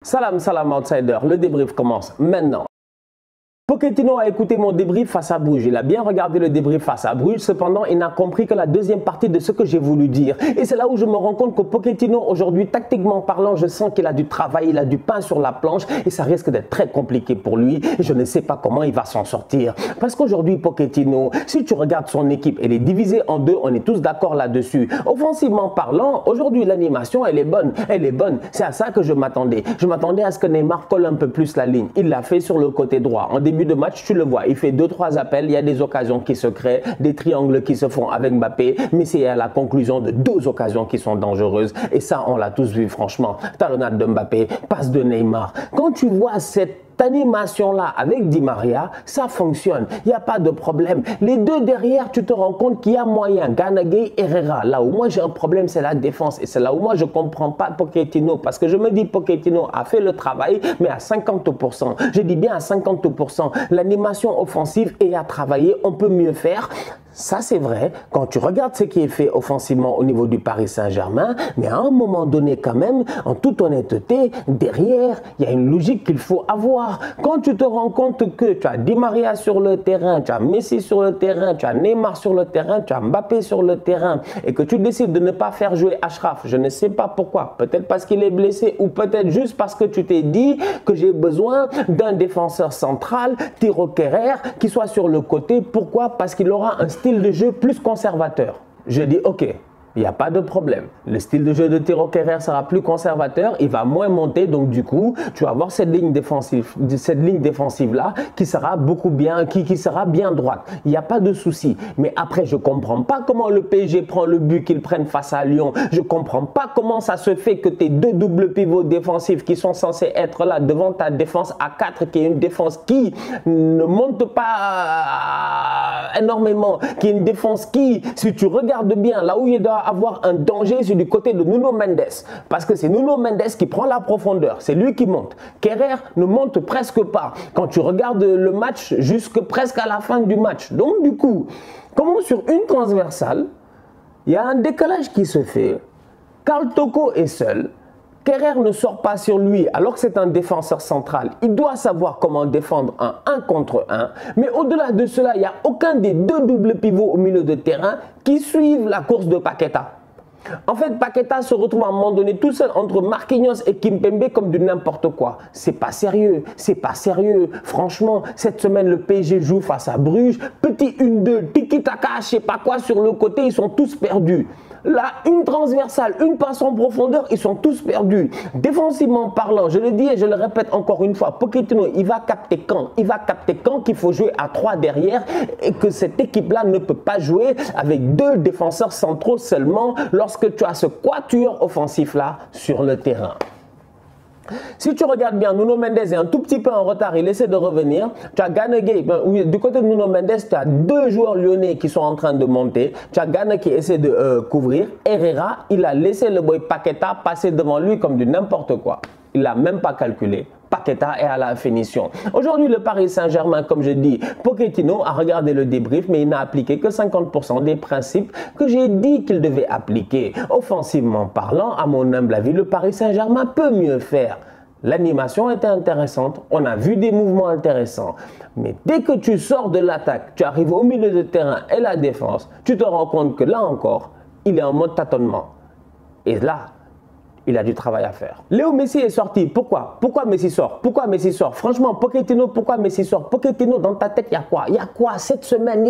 Salam, salam outsider, le débrief commence maintenant. Pochettino a écouté mon débrief face à Bruges. Il a bien regardé le débrief face à Bruges. Cependant, il n'a compris que la deuxième partie de ce que j'ai voulu dire. Et c'est là où je me rends compte que Pochettino, aujourd'hui, tactiquement parlant, je sens qu'il a du travail, il a du pain sur la planche et ça risque d'être très compliqué pour lui. Et je ne sais pas comment il va s'en sortir. Parce qu'aujourd'hui, Pochettino, si tu regardes son équipe, elle est divisée en deux. On est tous d'accord là-dessus. Offensivement parlant, aujourd'hui, l'animation, elle est bonne. Elle est bonne. C'est à ça que je m'attendais. Je m'attendais à ce que Neymar colle un peu plus la ligne. Il l'a fait sur le côté droit. En début de match, tu le vois, il fait 2-3 appels, il y a des occasions qui se créent, des triangles qui se font avec Mbappé, mais c'est à la conclusion de deux occasions qui sont dangereuses. Et ça, on l'a tous vu, franchement. Talonnade de Mbappé, passe de Neymar. Quand tu vois cette animation-là avec Di Maria, ça fonctionne. Il n'y a pas de problème. Les deux derrière, tu te rends compte qu'il y a moyen. Gana Gueye, Herrera. Là où moi j'ai un problème, c'est la défense. Et c'est là où moi je ne comprends pas Pochettino. Parce que je me dis Pochettino a fait le travail, mais à 50%. Je dis bien à 50%. L'animation offensive est à travailler. On peut mieux faire. Ça, c'est vrai, quand tu regardes ce qui est fait offensivement au niveau du Paris Saint-Germain, mais à un moment donné quand même, en toute honnêteté, derrière, il y a une logique qu'il faut avoir. Quand tu te rends compte que tu as Di Maria sur le terrain, tu as Messi sur le terrain, tu as Neymar sur le terrain, tu as Mbappé sur le terrain, et que tu décides de ne pas faire jouer Achraf, je ne sais pas pourquoi, peut-être parce qu'il est blessé, ou peut-être juste parce que tu t'es dit que j'ai besoin d'un défenseur central, Thilo Kehrer, qui soit sur le côté. Pourquoi? Parce qu'il aura un style de jeu plus conservateur. Je dis ok, il n'y a pas de problème. Le style de jeu de Thilo Kehrer sera plus conservateur, il va moins monter, donc du coup, tu vas avoir cette ligne défensive là qui sera beaucoup bien, qui sera bien droite. Il n'y a pas de souci. Mais après, je comprends pas comment le PSG prend le but qu'ils prennent face à Lyon. Je comprends pas comment ça se fait que tes deux doubles pivots défensifs qui sont censés être là devant ta défense à 4, qui est une défense qui ne monte pas énormément, qui est une défense qui, si tu regardes bien, là où il doit avoir un danger, c'est du côté de Nuno Mendes, parce que c'est Nuno Mendes qui prend la profondeur, c'est lui qui monte. Kehrer ne monte presque pas quand tu regardes le match jusque presque à la fin du match. Donc du coup, comment sur une transversale, il y a un décalage qui se fait, Karl Toko est seul, Kehrer ne sort pas sur lui alors que c'est un défenseur central. Il doit savoir comment défendre un 1 contre 1. Mais au-delà de cela, il n'y a aucun des deux doubles pivots au milieu de terrain qui suivent la course de Paqueta. En fait, Paqueta se retrouve à un moment donné tout seul entre Marquinhos et Kimpembe comme du n'importe quoi. C'est pas sérieux, c'est pas sérieux. Franchement, cette semaine, le PSG joue face à Bruges. Petit 1-2, tiki-taka, je sais pas quoi sur le côté, ils sont tous perdus. Là, une transversale, une passe en profondeur, ils sont tous perdus. Défensivement parlant, je le dis et je le répète encore une fois, Pochettino, il va capter quand? Il va capter quand qu'il faut jouer à 3 derrière et que cette équipe-là ne peut pas jouer avec 2 défenseurs centraux seulement lorsque tu as ce quatuor offensif-là sur le terrain. Si tu regardes bien, Nuno Mendes est un tout petit peu en retard, il essaie de revenir. Tu as Gana Gueye, du côté de Nuno Mendes, tu as 2 joueurs lyonnais qui sont en train de monter. Tu as Gana qui essaie de couvrir. Herrera, il a laissé le boy Paqueta passer devant lui comme du n'importe quoi. Il n'a même pas calculé. Paqueta est à la finition. Aujourd'hui, le Paris Saint-Germain, comme je dis, Pochettino a regardé le débrief, mais il n'a appliqué que 50% des principes que j'ai dit qu'il devait appliquer. Offensivement parlant, à mon humble avis, le Paris Saint-Germain peut mieux faire. L'animation était intéressante, on a vu des mouvements intéressants. Mais dès que tu sors de l'attaque, tu arrives au milieu de terrain et la défense, tu te rends compte que là encore, il est en mode tâtonnement. Et là, il a du travail à faire. Léo Messi est sorti. Pourquoi? Pourquoi Messi sort? Pourquoi Messi sort? Franchement, Pochettino, pourquoi Messi sort? Pochettino, dans ta tête, il y a quoi? Il y a quoi cette semaine?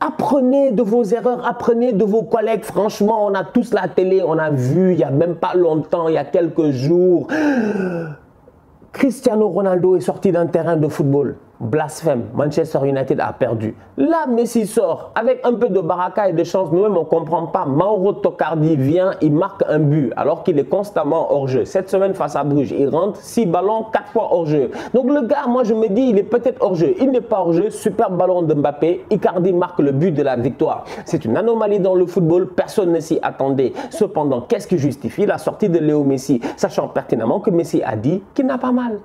Apprenez de vos erreurs, apprenez de vos collègues. Franchement, on a tous la télé, on a vu, il n'y a même pas longtemps, il y a quelques jours. Cristiano Ronaldo est sorti d'un terrain de football. Blasphème, Manchester United a perdu. Là, Messi sort avec un peu de baraka et de chance. Nous-mêmes, on ne comprend pas. Mauro Tocardi vient, il marque un but alors qu'il est constamment hors jeu. Cette semaine face à Bruges, il rentre 6 ballons, 4 fois hors jeu. Donc le gars, moi je me dis, il est peut-être hors jeu. Il n'est pas hors jeu. Super ballon de Mbappé. Icardi marque le but de la victoire. C'est une anomalie dans le football. Personne ne s'y attendait. Cependant, qu'est-ce qui justifie la sortie de Léo Messi, sachant pertinemment que Messi a dit qu'il n'a pas mal.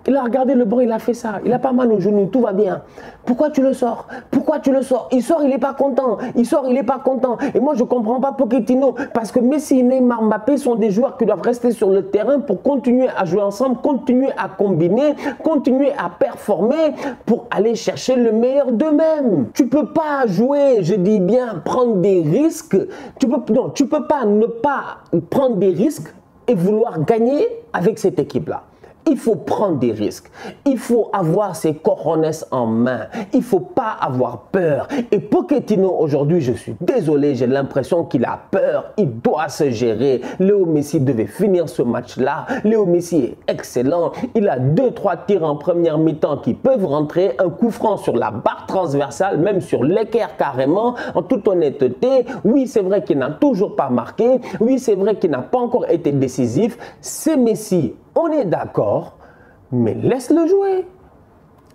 Il a regardé le banc, il a fait ça. Il a pas mal au genou, tout va bien. Pourquoi tu le sors? Pourquoi tu le sors? Il sort, il n'est pas content. Il sort, il n'est pas content. Et moi, je ne comprends pas Pochettino. Parce que Messi, Neymar, Mbappé sont des joueurs qui doivent rester sur le terrain pour continuer à jouer ensemble, continuer à combiner, continuer à performer pour aller chercher le meilleur d'eux-mêmes. Tu ne peux pas jouer, je dis bien, prendre des risques. Tu peux pas ne pas prendre des risques et vouloir gagner avec cette équipe-là. Il faut prendre des risques. Il faut avoir ses cojones en main. Il ne faut pas avoir peur. Et Pochettino, aujourd'hui, je suis désolé, j'ai l'impression qu'il a peur. Il doit se gérer. Léo Messi devait finir ce match-là. Léo Messi est excellent. Il a 2-3 tirs en première mi-temps qui peuvent rentrer. Un coup franc sur la barre transversale, même sur l'équerre carrément. En toute honnêteté, oui, c'est vrai qu'il n'a toujours pas marqué. Oui, c'est vrai qu'il n'a pas encore été décisif. C'est Messi. On est d'accord, mais laisse-le jouer.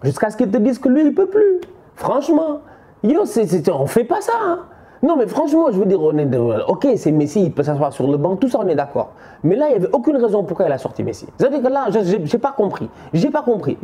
Jusqu'à ce qu'il te dise que lui, il ne peut plus. Franchement, yo, on ne fait pas ça. Hein. Non, mais franchement, je veux dire, ok, c'est Messi, il peut s'asseoir sur le banc, tout ça, on est d'accord. Mais là, il n'y avait aucune raison pourquoi il a sorti Messi. C'est-à-dire que là, je n'ai pas compris. J'ai pas compris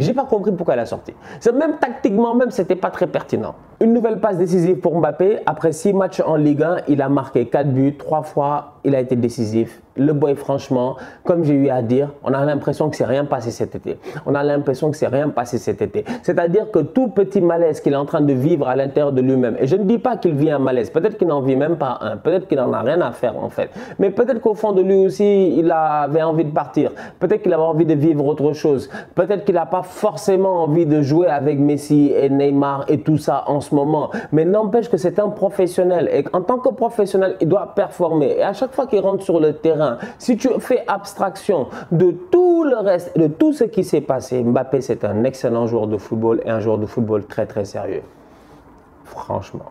pourquoi il a sorti. Même tactiquement, même, ce n'était pas très pertinent. Une nouvelle passe décisive pour Mbappé. Après 6 matchs en Ligue 1, il a marqué 4 buts, 3 fois, il a été décisif. Le boy, franchement, comme j'ai eu à dire, on a l'impression que c'est rien passé cet été. On a l'impression que c'est rien passé cet été. C'est-à-dire que tout petit malaise qu'il est en train de vivre à l'intérieur de lui-même, et je ne dis pas qu'il vit un malaise, peut-être qu'il n'en vit même pas un, peut-être qu'il n'en a rien à faire en fait, mais peut-être qu'au fond de lui aussi, il avait envie de partir, peut-être qu'il avait envie de vivre autre chose, peut-être qu'il n'a pas forcément envie de jouer avec Messi et Neymar et tout ça en ce moment, mais n'empêche que c'est un professionnel, et en tant que professionnel, il doit performer, et à chaque fois qu'il rentre sur le terrain, si tu fais abstraction de tout le reste, de tout ce qui s'est passé, Mbappé c'est un excellent joueur de football et un joueur de football très très sérieux. Franchement,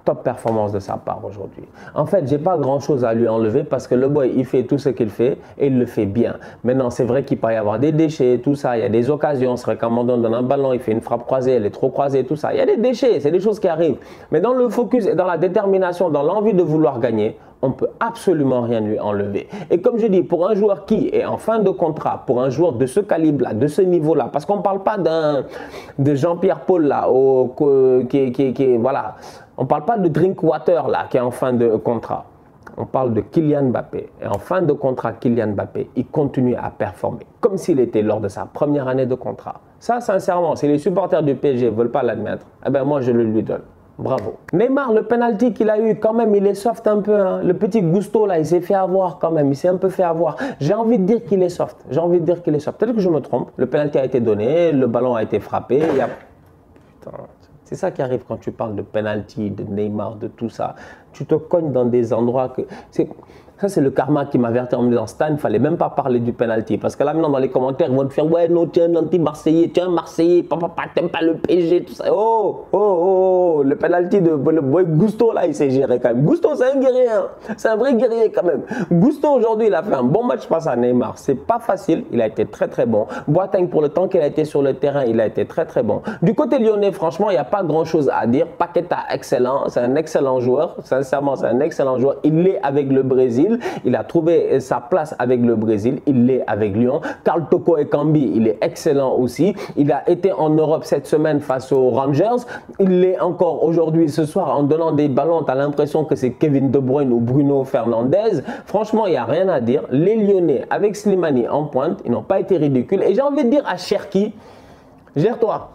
top performance de sa part aujourd'hui. En fait, j'ai pas grand chose à lui enlever parce que le boy, il fait tout ce qu'il fait et il le fait bien. Maintenant, c'est vrai qu'il peut y avoir des déchets, tout ça, il y a des occasions. C'est vrai qu'à un moment donné, donne un ballon, il fait une frappe croisée, elle est trop croisée, tout ça. Il y a des déchets, c'est des choses qui arrivent. Mais dans le focus et dans la détermination, dans l'envie de vouloir gagner, on ne peut absolument rien lui enlever. Et comme je dis, pour un joueur qui est en fin de contrat, pour un joueur de ce calibre-là, de ce niveau-là, parce qu'on ne parle pas de Jean-Pierre Paul là, voilà. On ne parle pas de Drinkwater là, qui est en fin de contrat. On parle de Kylian Mbappé. Et en fin de contrat, Kylian Mbappé, il continue à performer comme s'il était lors de sa première année de contrat. Ça, sincèrement, si les supporters du PSG ne veulent pas l'admettre, eh ben moi, je le lui donne. Bravo. Neymar, le penalty qu'il a eu, quand même, il est soft un peu. Hein. Le petit Gusto, là, il s'est fait avoir quand même. Il s'est un peu fait avoir. J'ai envie de dire qu'il est soft. J'ai envie de dire qu'il est soft. Peut-être que je me trompe. Le penalty a été donné, le ballon a été frappé. Putain. C'est ça qui arrive quand tu parles de penalty, de Neymar, de tout ça. Tu te cognes dans des endroits que... Ça, c'est le karma qui m'avertit en me disant, Stan, il ne fallait même pas parler du penalty. Parce que là, maintenant, dans les commentaires, ils vont te faire, ouais, non, tu es un anti-Marseillais, tu es un Marseillais, papa, t'aimes pas le PSG, tout ça. Oh, le penalty de le boy Gusto, là, il s'est géré quand même. Gusto, c'est un guerrier, hein. C'est un vrai guerrier quand même. Gusto, aujourd'hui, il a fait un bon match face à Neymar. C'est pas facile, il a été très, très bon. Boateng, pour le temps qu'il a été sur le terrain, il a été très, très bon. Du côté lyonnais, franchement, il n'y a pas grand-chose à dire. Paqueta, excellent, c'est un excellent joueur. Sincèrement, c'est un excellent joueur. Il est avec le Brésil. Il a trouvé sa place avec le Brésil, il l'est avec Lyon. Karl Toko Ekambi, il est excellent aussi. Il a été en Europe cette semaine face aux Rangers. Il l'est encore aujourd'hui, ce soir, en donnant des ballons. Tu as l'impression que c'est Kevin De Bruyne ou Bruno Fernandes. Franchement, il n'y a rien à dire. Les Lyonnais, avec Slimani en pointe, ils n'ont pas été ridicules. Et j'ai envie de dire à Cherki, gère-toi.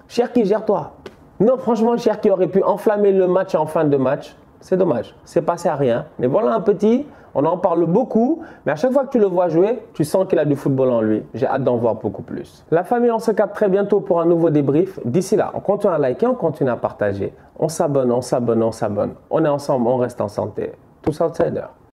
Cherki, gère-toi. Non, franchement, Cherki aurait pu enflammer le match en fin de match. C'est dommage, c'est passé à rien. Mais voilà un petit, on en parle beaucoup, mais à chaque fois que tu le vois jouer, tu sens qu'il a du football en lui. J'ai hâte d'en voir beaucoup plus. La famille, on se capte très bientôt pour un nouveau débrief. D'ici là, on continue à liker, on continue à partager. On s'abonne, on s'abonne, on s'abonne. On est ensemble, on reste en santé. Tous outsiders.